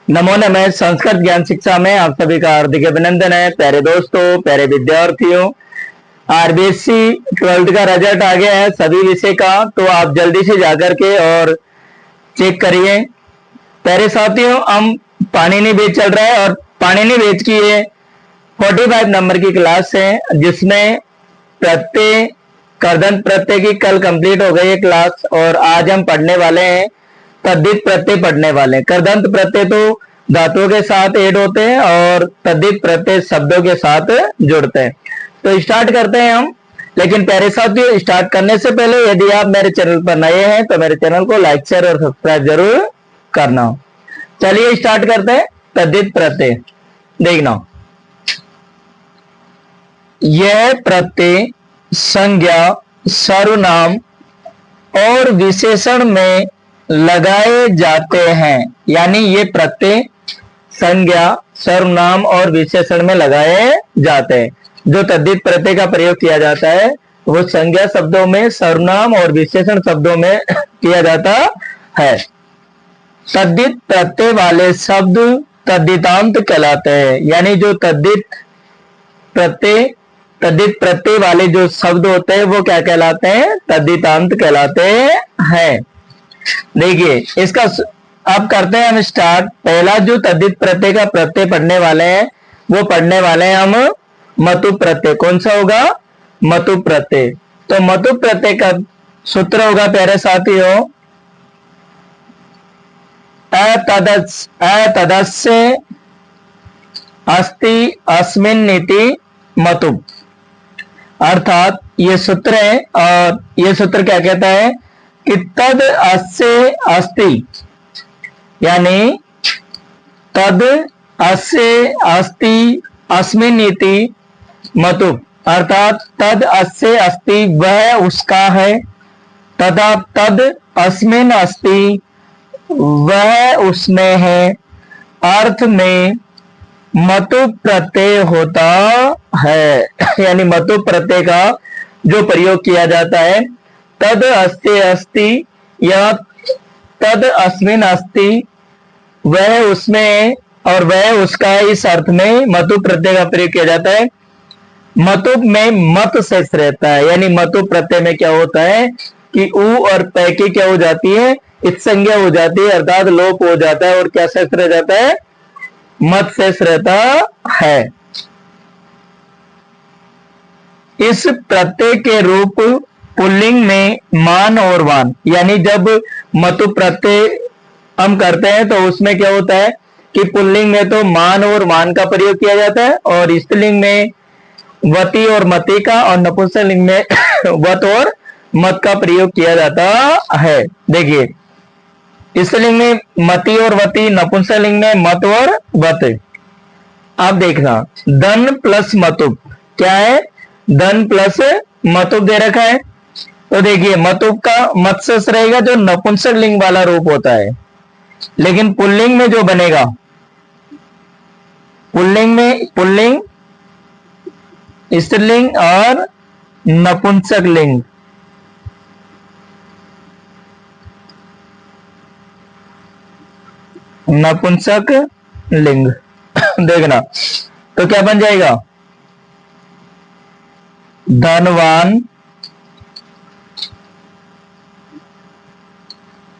नमो नमः। संस्कृत ज्ञान शिक्षा में आप सभी का हार्दिक अभिनंदन है। प्यारे दोस्तों, प्यारे विद्यार्थियों, आरबीएससी 12th का रिजल्ट आ गया है सभी विषय का, तो आप जल्दी से जाकर के और चेक करिए। प्यारे साथियों, हम पाणिनि बैच चल रहा है और पाणिनि बैच की ये 45 नंबर की क्लास है, जिसमें प्रत्यय कर्दंत प्रत्यय की कल कंप्लीट हो गई है क्लास, और आज हम पढ़ने वाले हैं तद्धित प्रत्यय पढ़ने वाले हैं। कर्दंत प्रत्यय तो धातुओं के साथ ऐड होते हैं और तद्धित प्रत्यय शब्दों के साथ जुड़ते हैं। तो स्टार्ट करते हैं हम। लेकिन प्यारे साथियों, स्टार्ट करने से पहले यदि आप मेरे चैनल पर नए हैं तो मेरे चैनल को लाइक शेयर और सब्सक्राइब जरूर करना। चलिए स्टार्ट करते हैं। तद्धित प्रत्यय देखना, यह प्रत्यय संज्ञा, सर्वनाम और विशेषण में लगाए जाते हैं। यानी ये प्रत्यय संज्ञा, सर्वनाम और विशेषण में लगाए जाते हैं। जो तद्धित प्रत्यय का प्रयोग किया जाता है वो संज्ञा शब्दों में, सर्वनाम और विशेषण शब्दों में किया जाता है। तद्धित प्रत्यय वाले शब्द तद्धितांत कहलाते हैं। यानी जो तद्धित प्रत्यय वाले जो शब्द होते हैं वो क्या कहलाते हैं? तद्धितांत कहलाते हैं। देखिए इसका अब करते हैं हम स्टार्ट। पहला जो तद्धित प्रत्यय का प्रत्यय पढ़ने वाले हैं वो पढ़ने वाले हैं हम मतु प्रत्यय। कौन सा होगा? मतु प्रत्यय। तो मतु प्रत्यय का सूत्र होगा प्यारे साथियों, अतदस्य अस्ति अस्मिन्निति मतु। अर्थात ये सूत्र है, और ये सूत्र क्या कहता है कि तद अस्य अस्ति, यानी तद अस्य अस्ति अस्मिन्निति मतु। अर्थात तद अस्य अस्ति वह उसका है, तथा तद अस्मिन् अस्ति वह उसमें है। अर्थ में मतु प्रत्यय होता है। यानी मतु प्रत्यय का जो प्रयोग किया जाता है, तद अस्ति अस्ति या तद अस्मिन् अस्ति वह उसमें और वह उसका है, इस अर्थ में मतु प्रत्यय का प्रयोग किया जाता है। मतु में मत शेष रहता है। यानी मतु प्रत्यय में क्या होता है कि उ और पै की क्या हो जाती है? इत्संज्ञा हो जाती है, अर्थात लोप हो जाता है, और क्या शेष रह जाता है? मत शेष रहता है। इस प्रत्यय के रूप पुल्लिंग में मान और वान। यानी जब मतु प्रत्यय हम करते हैं तो उसमें क्या होता है कि पुल्लिंग में तो मान और वान का प्रयोग किया जाता है, और स्त्रीलिंग में वती और मति का, और नपुंसकलिंग में वत और मत का प्रयोग किया जाता है। देखिए स्त्रीलिंग में मति और वती, नपुंसकलिंग में मत और वत। आप देखना, धन प्लस मतुप क्या है? धन प्लस मतुप दे रखा है। तो देखिए मतुप का मत शेष रहेगा, जो नपुंसकलिंग वाला रूप होता है। लेकिन पुल्लिंग में जो बनेगा, पुल्लिंग में पुल्लिंग, स्त्रीलिंग और नपुंसकलिंग, नपुंसक लिंग देखना, तो क्या बन जाएगा? धनवान।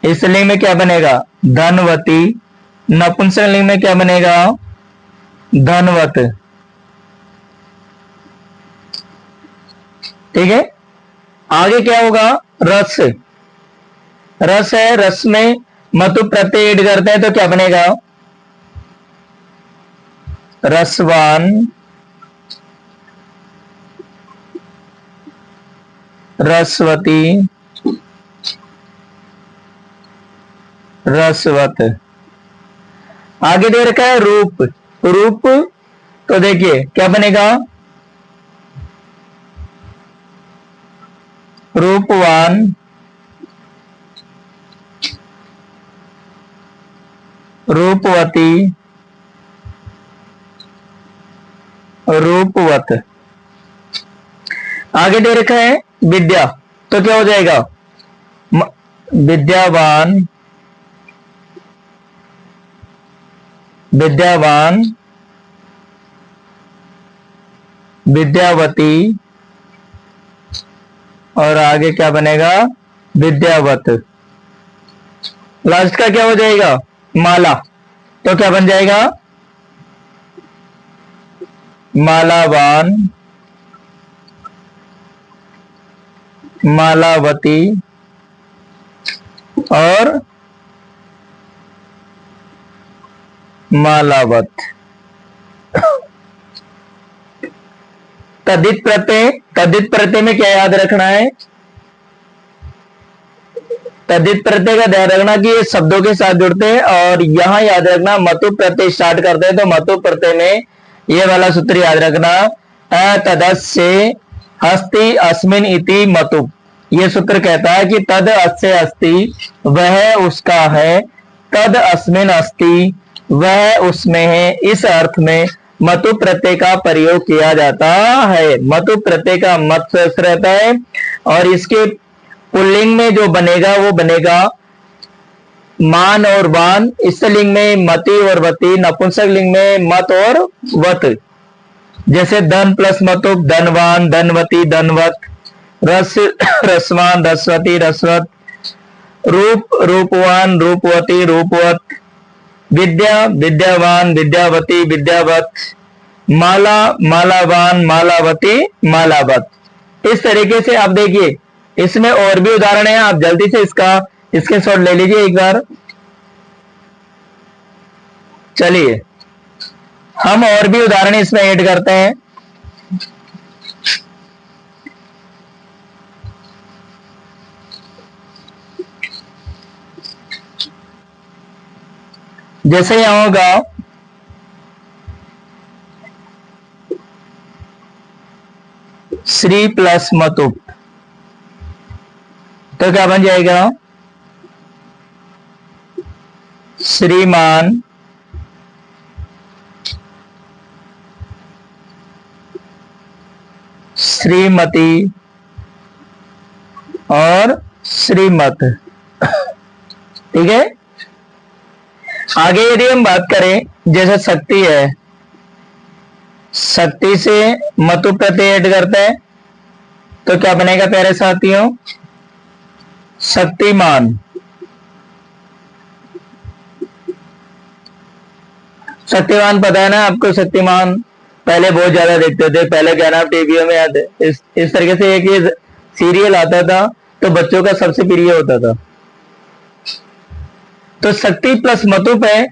इस लिंग में क्या बनेगा? धनवती। नपुंसक लिंग में क्या बनेगा? धनवत। ठीक है। आगे क्या होगा? रस। रस है, रस में मतु प्रत्यय ऐड करते हैं तो क्या बनेगा? रसवान, रसवती, रसवत। आगे दे रखा है रूप। रूप तो देखिए क्या बनेगा? रूपवान, रूपवती, रूपवत। आगे दे रखा है विद्या, तो क्या हो जाएगा? विद्यावान, विद्यावान, विद्यावती, और आगे क्या बनेगा? विद्यावत। लास्ट का क्या हो जाएगा? माला। तो क्या बन जाएगा? मालावान, मालावती और मालावत। तद्धित प्रत्यय, तद्धित प्रत्यय में क्या याद रखना है? तद्धित प्रत्यय का ध्यान रखना कि ये शब्दों के साथ जुड़ते हैं, और यहां याद रखना मतु प्रत्यय स्टार्ट करते हैं तो मतु प्रत्यय में ये वाला सूत्र याद रखना, तदस्य अस्ति अस्मिन इति मतु। ये सूत्र कहता है कि तद अस्य अस्ति, वह उसका है, तद अस्मिन अस्ति, वह उसमें है, इस अर्थ में मतु प्रत्यय का प्रयोग किया जाता है। मतु प्रत्यय का मत रहता है, और इसके पुल्लिंग में जो बनेगा वो बनेगा मान और वान, स्त्रीलिंग में मति और वती, नपुंसक लिंग में मत और वत। जैसे धन प्लस मतुप, धनवान, धनवती, धनवत, रस रसवान, रसवती, रसवत, रूप रूपवान, रूपवती, रूपवत, विद्या विद्यावान, विद्यावती, विद्यावत, माला मालावान, मालावती, मालावत। इस तरीके से आप देखिए, इसमें और भी उदाहरण है, आप जल्दी से इसका स्क्रीनशॉट ले लीजिए एक बार। चलिए हम और भी उदाहरण इसमें ऐड करते हैं। जैसे यहां होगा श्री प्लस मतुप, तो क्या बन जाएगा? श्रीमान, श्रीमती और श्रीमत। ठीक है। आगे यदि हम बात करें, जैसे शक्ति है, शक्ति से मतु प्रत्यय ऐड करते हैं तो क्या बनेगा प्यारे साथियों? शक्तिमान। शक्तिमान पता है ना आपको? शक्तिमान पहले बहुत ज्यादा देखते थे, पहले क्या नाम टीवीओ में आते, इस तरीके से एक ये सीरियल आता था तो बच्चों का सबसे प्रिय होता था। तो शक्ति प्लस मतुप है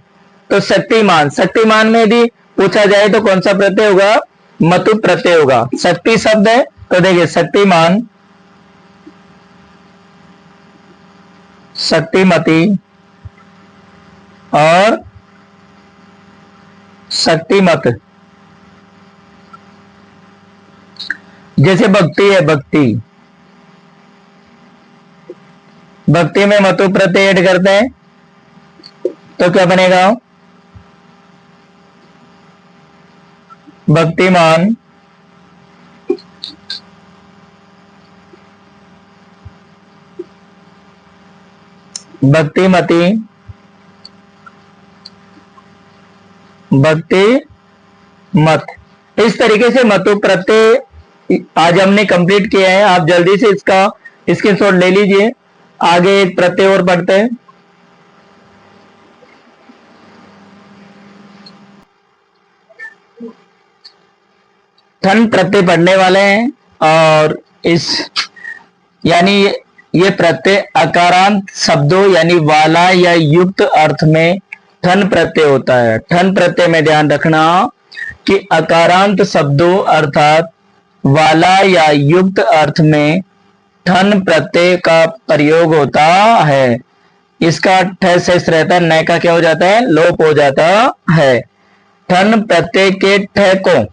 तो शक्तिमान। शक्तिमान में यदि पूछा जाए तो कौन सा प्रत्यय होगा? मतुप प्रत्यय होगा। शक्ति शब्द है तो देखिए शक्तिमान, शक्तिमती और शक्तिमत। जैसे भक्ति है, भक्ति, भक्ति में मतु प्रत्यय ऐड करते हैं तो क्या बनेगा? भक्तिमान, भक्तिमती, भक्ति मत। इस तरीके से मतु प्रत्यय आज हमने कंप्लीट किया है। आप जल्दी से इसका स्क्रीनशॉट ले लीजिए। आगे एक प्रत्यय और पढ़ते हैं। ठन प्रत्यय पढ़ने वाले हैं, और इस यानी ये प्रत्यय अकारांत शब्दों यानी वाला या युक्त अर्थ में ठन प्रत्यय होता है। ठन प्रत्यय में ध्यान रखना कि अकारांत शब्दों अर्थात वाला या युक्त अर्थ में ठन प्रत्यय का प्रयोग होता है। इसका ठ शेष रहता है, न का क्या हो जाता है? लोप हो जाता है। ठन प्रत्यय के ठ को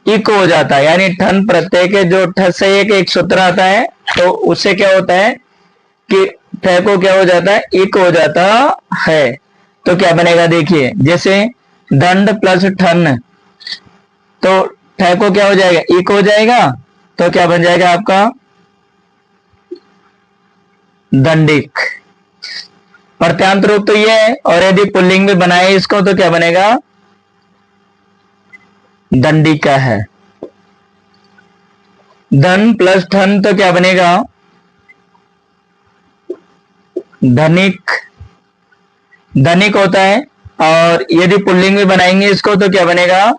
इक हो जाता है, यानी ठन प्रत्यय के जो ठ से एक सूत्र आता है तो उससे क्या होता है कि ठ को क्या हो जाता है? इक हो जाता है। तो क्या बनेगा देखिए, जैसे दंड प्लस ठन, तो ठ को क्या हो जाएगा? इक हो जाएगा। तो क्या बन जाएगा आपका? दंडिक। प्रत्यांत रूप तो ये है, और यदि पुल्लिंग में बनाए इसको तो क्या बनेगा? दंडिका है। धन प्लस ठन तो क्या बनेगा? धनिक। धनिक होता है, और यदि पुल्लिंग में बनाएंगे इसको तो क्या बनेगा?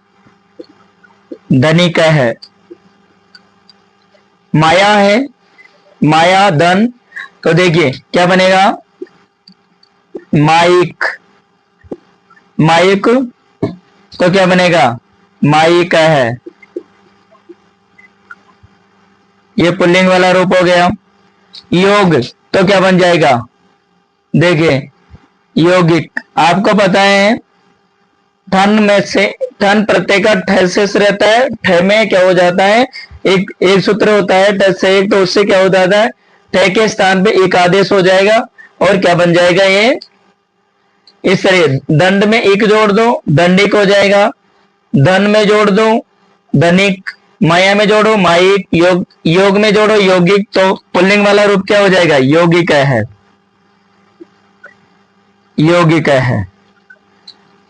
धनिका है। माया है, माया धन, तो देखिए क्या बनेगा? माइक। माइक तो क्या बनेगा? माइका है। ये पुल्लिंग वाला रूप हो गया। योग तो क्या बन जाएगा? देखिए योगिक। आपको पता है ठन में से, ठन प्रत्यय का ठ से रहता है, ठ में क्या हो जाता है? एक सूत्र होता है ठ से एक, तो उससे क्या हो जाता है? ठ के स्थान पे एक आदेश हो जाएगा, और क्या बन जाएगा? ये इस तरह दंड में एक जोड़ दो, दंडिक हो जाएगा। धन में जोड़ दो, धनिक। माया में जोड़ो, माइक। योग, योग में जोड़ो, योगिक। तो पुल्लिंग वाला रूप क्या हो जाएगा? योगिका है। योगिका है।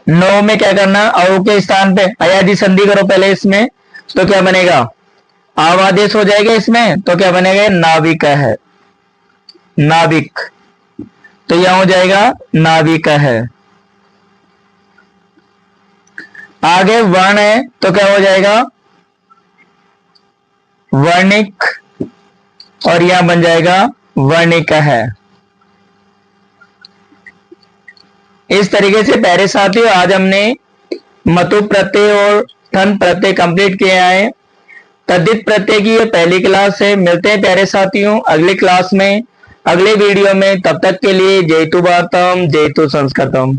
नौ में क्या करना? अव के स्थान पे अयादि संधि करो पहले इसमें, तो क्या बनेगा? आव आदेश हो जाएगा इसमें, तो क्या बनेगा? नाविका है। नाविक, तो यहां हो जाएगा नाविका है। आगे वर्ण है, तो क्या हो जाएगा? वर्णिक, और यहां बन जाएगा वर्णिका है। इस तरीके से प्यारे साथियों आज हमने मतु प्रत्यय और ठन प्रत्यय कंप्लीट किया है। तद्धित प्रत्यय की ये पहली क्लास है। मिलते हैं प्यारे साथियों अगली क्लास में, अगले वीडियो में। तब तक के लिए जयतु भारतम, जयतु संस्कृतम।